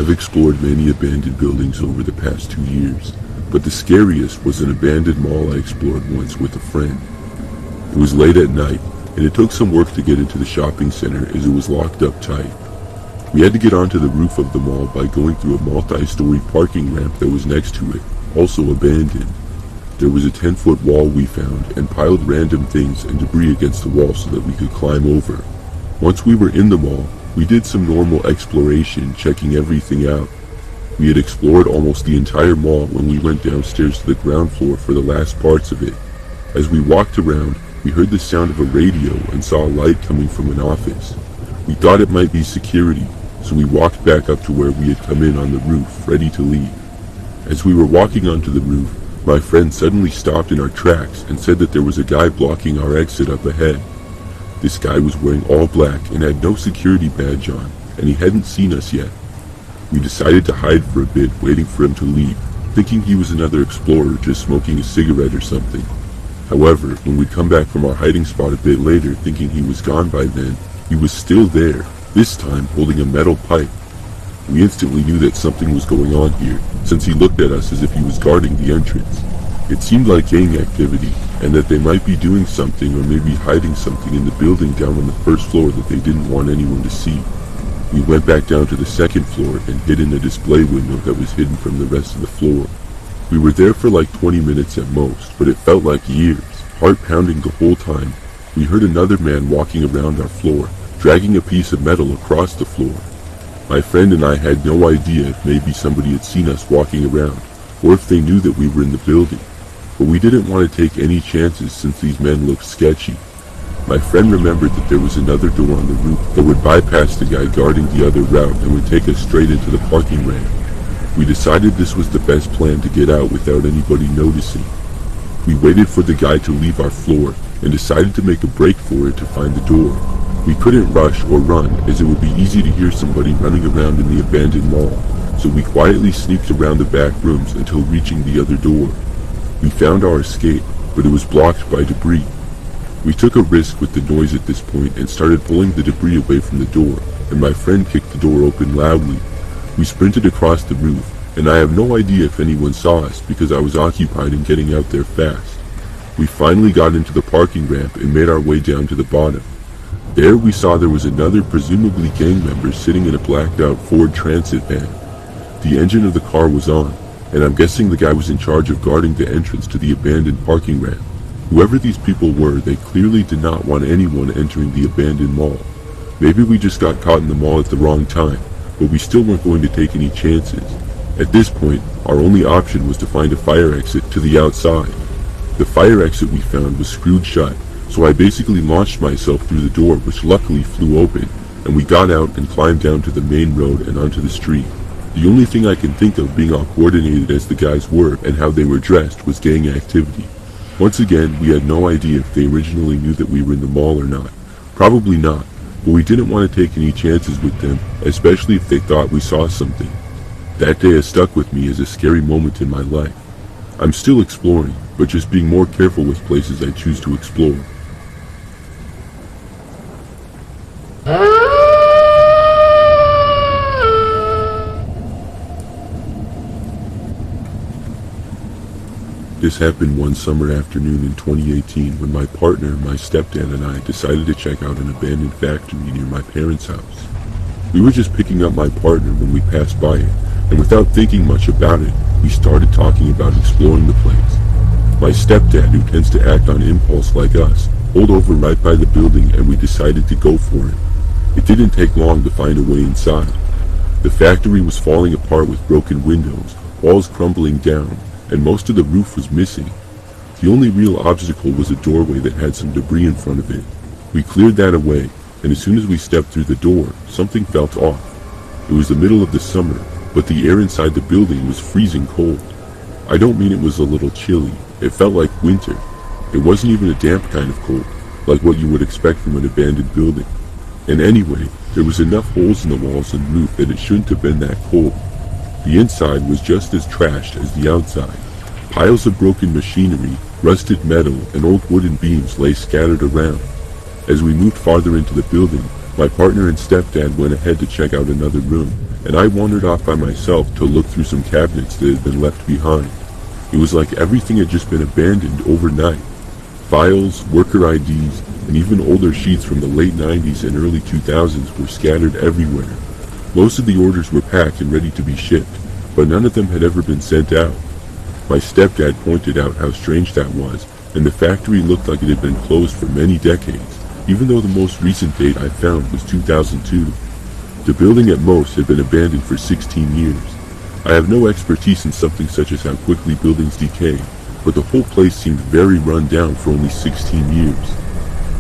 I've explored many abandoned buildings over the past 2 years, but the scariest was an abandoned mall I explored once with a friend. It was late at night, and it took some work to get into the shopping center as it was locked up tight. We had to get onto the roof of the mall by going through a multi-story parking ramp that was next to it, also abandoned. There was a 10-foot wall we found and piled random things and debris against the wall so that we could climb over. Once we were in the mall, we did some normal exploration, checking everything out. We had explored almost the entire mall when we went downstairs to the ground floor for the last parts of it. As we walked around, we heard the sound of a radio and saw a light coming from an office. We thought it might be security, so we walked back up to where we had come in on the roof, ready to leave. As we were walking onto the roof, my friend suddenly stopped in our tracks and said that there was a guy blocking our exit up ahead. This guy was wearing all black and had no security badge on, and he hadn't seen us yet. We decided to hide for a bit, waiting for him to leave, thinking he was another explorer just smoking a cigarette or something. However, when we'd come back from our hiding spot a bit later, thinking he was gone by then, he was still there, this time holding a metal pipe. We instantly knew that something was going on here, since he looked at us as if he was guarding the entrance. It seemed like gang activity, and that they might be doing something or maybe hiding something in the building down on the first floor that they didn't want anyone to see. We went back down to the second floor and hid in a display window that was hidden from the rest of the floor. We were there for like 20 minutes at most, but it felt like years, heart pounding the whole time. We heard another man walking around our floor, dragging a piece of metal across the floor. My friend and I had no idea if maybe somebody had seen us walking around, or if they knew that we were in the building. But we didn't want to take any chances since these men looked sketchy. My friend remembered that there was another door on the roof that would bypass the guy guarding the other route and would take us straight into the parking ramp. We decided this was the best plan to get out without anybody noticing. We waited for the guy to leave our floor and decided to make a break for it to find the door. We couldn't rush or run as it would be easy to hear somebody running around in the abandoned mall, so we quietly sneaked around the back rooms until reaching the other door. We found our escape, but it was blocked by debris. We took a risk with the noise at this point and started pulling the debris away from the door, and my friend kicked the door open loudly. We sprinted across the roof, and I have no idea if anyone saw us because I was occupied in getting out there fast. We finally got into the parking ramp and made our way down to the bottom. There we saw there was another presumably gang member sitting in a blacked out Ford Transit van. The engine of the car was on, and I'm guessing the guy was in charge of guarding the entrance to the abandoned parking ramp. Whoever these people were, they clearly did not want anyone entering the abandoned mall. Maybe we just got caught in the mall at the wrong time, but we still weren't going to take any chances. At this point, our only option was to find a fire exit to the outside. The fire exit we found was screwed shut, so I basically launched myself through the door, which luckily flew open, and we got out and climbed down to the main road and onto the street. The only thing I can think of being all coordinated as the guys were and how they were dressed was gang activity. Once again, we had no idea if they originally knew that we were in the mall or not. Probably not, but we didn't want to take any chances with them, especially if they thought we saw something. That day has stuck with me as a scary moment in my life. I'm still exploring, but just being more careful with places I choose to explore. This happened one summer afternoon in 2018 when my partner, my stepdad, and I decided to check out an abandoned factory near my parents' house. We were just picking up my partner when we passed by it, and without thinking much about it, we started talking about exploring the place. My stepdad, who tends to act on impulse like us, pulled over right by the building and we decided to go for it. It didn't take long to find a way inside. The factory was falling apart with broken windows, walls crumbling down, and most of the roof was missing. The only real obstacle was a doorway that had some debris in front of it. We cleared that away, and as soon as we stepped through the door, something felt off. It was the middle of the summer, but the air inside the building was freezing cold. I don't mean it was a little chilly, it felt like winter. It wasn't even a damp kind of cold, like what you would expect from an abandoned building. And anyway, there was enough holes in the walls and roof that it shouldn't have been that cold. The inside was just as trashed as the outside. Piles of broken machinery, rusted metal, and old wooden beams lay scattered around. As we moved farther into the building, my partner and stepdad went ahead to check out another room, and I wandered off by myself to look through some cabinets that had been left behind. It was like everything had just been abandoned overnight. Files, worker IDs, and even older sheets from the late 90s and early 2000s were scattered everywhere. Most of the orders were packed and ready to be shipped, but none of them had ever been sent out. My stepdad pointed out how strange that was, and the factory looked like it had been closed for many decades, even though the most recent date I found was 2002. The building at most had been abandoned for 16 years. I have no expertise in something such as how quickly buildings decay, but the whole place seemed very run down for only 16 years.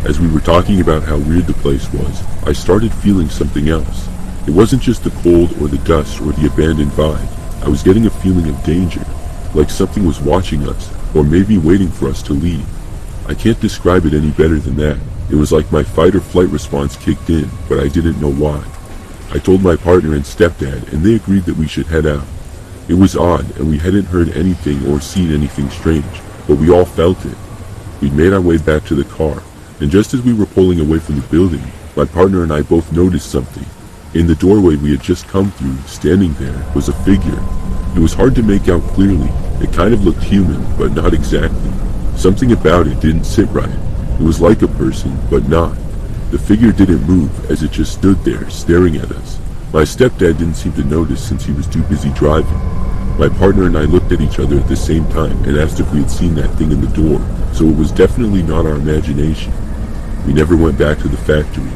As we were talking about how weird the place was, I started feeling something else. It wasn't just the cold or the dust or the abandoned vibe. I was getting a feeling of danger, like something was watching us, or maybe waiting for us to leave. I can't describe it any better than that. It was like my fight or flight response kicked in, but I didn't know why. I told my partner and stepdad, and they agreed that we should head out. It was odd, and we hadn't heard anything or seen anything strange, but we all felt it. We made our way back to the car, and just as we were pulling away from the building, my partner and I both noticed something. In the doorway we had just come through, standing there, was a figure. It was hard to make out clearly. It kind of looked human, but not exactly. Something about it didn't sit right. It was like a person, but not. The figure didn't move, as it just stood there, staring at us. My stepdad didn't seem to notice since he was too busy driving. My partner and I looked at each other at the same time and asked if we had seen that thing in the door, so it was definitely not our imagination. We never went back to the factory.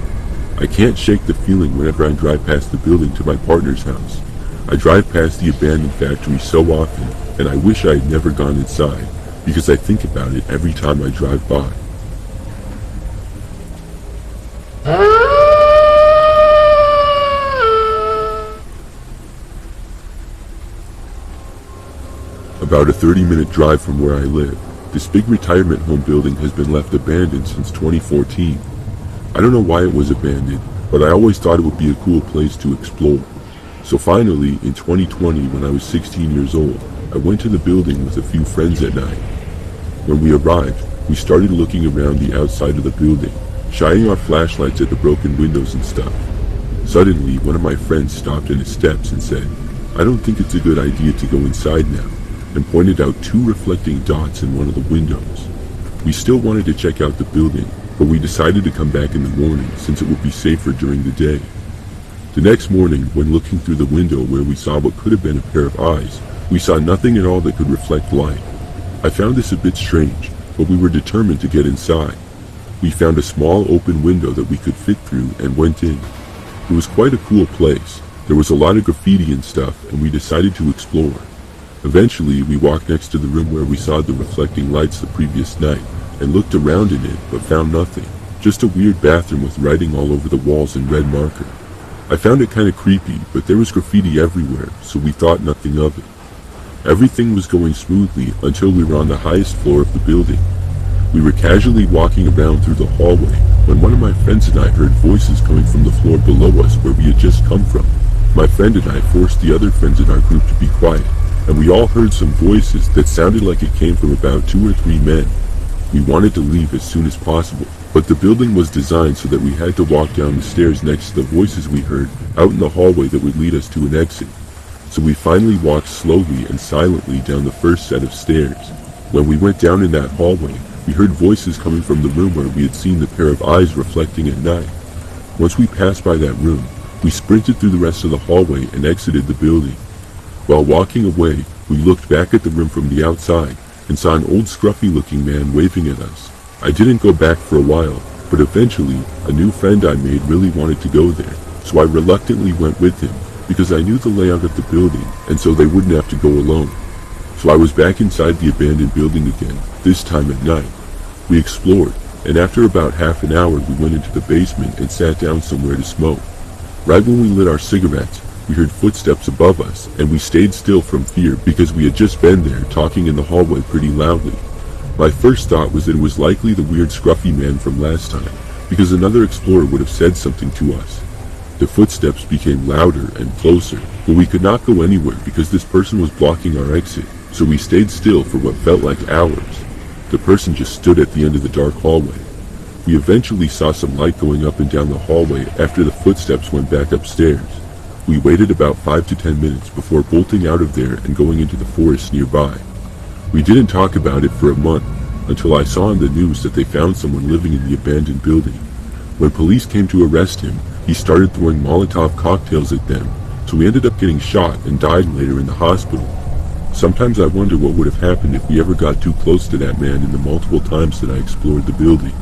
I can't shake the feeling whenever I drive past the building to my partner's house. I drive past the abandoned factory so often, and I wish I had never gone inside, because I think about it every time I drive by. About a 30-minute drive from where I live, this big retirement home building has been left abandoned since 2014. I don't know why it was abandoned, but I always thought it would be a cool place to explore. So finally, in 2020, when I was 16 years old, I went to the building with a few friends at night. When we arrived, we started looking around the outside of the building, shining our flashlights at the broken windows and stuff. Suddenly, one of my friends stopped in his steps and said, "I don't think it's a good idea to go inside now," and pointed out two reflecting dots in one of the windows. We still wanted to check out the building, but we decided to come back in the morning since it would be safer during the day. The next morning, when looking through the window where we saw what could have been a pair of eyes, we saw nothing at all that could reflect light. I found this a bit strange, but we were determined to get inside. We found a small open window that we could fit through and went in. It was quite a cool place. There was a lot of graffiti and stuff, and we decided to explore. Eventually, we walked next to the room where we saw the reflecting lights the previous night, and looked around in it, but found nothing. Just a weird bathroom with writing all over the walls in red marker. I found it kind of creepy, but there was graffiti everywhere, so we thought nothing of it. Everything was going smoothly until we were on the highest floor of the building. We were casually walking around through the hallway when one of my friends and I heard voices coming from the floor below us where we had just come from. My friend and I forced the other friends in our group to be quiet, and we all heard some voices that sounded like it came from about 2 or 3 men. We wanted to leave as soon as possible, but the building was designed so that we had to walk down the stairs next to the voices we heard out in the hallway that would lead us to an exit. So we finally walked slowly and silently down the first set of stairs. When we went down in that hallway, we heard voices coming from the room where we had seen the pair of eyes reflecting at night. Once we passed by that room, we sprinted through the rest of the hallway and exited the building. While walking away, we looked back at the room from the outside and saw an old scruffy-looking man waving at us. I didn't go back for a while, but eventually, a new friend I made really wanted to go there, so I reluctantly went with him, because I knew the layout of the building, and so they wouldn't have to go alone. So I was back inside the abandoned building again, this time at night. We explored, and after about half an hour we went into the basement and sat down somewhere to smoke. Right when we lit our cigarettes, we heard footsteps above us, and we stayed still from fear because we had just been there talking in the hallway pretty loudly. My first thought was that it was likely the weird scruffy man from last time, because another explorer would have said something to us. The footsteps became louder and closer, but we could not go anywhere because this person was blocking our exit, so we stayed still for what felt like hours. The person just stood at the end of the dark hallway. We eventually saw some light going up and down the hallway after the footsteps went back upstairs. We waited about 5 to 10 minutes before bolting out of there and going into the forest nearby. We didn't talk about it for a month until I saw on the news that they found someone living in the abandoned building. When police came to arrest him, he started throwing Molotov cocktails at them, so he ended up getting shot and died later in the hospital. Sometimes I wonder what would have happened if we ever got too close to that man in the multiple times that I explored the building.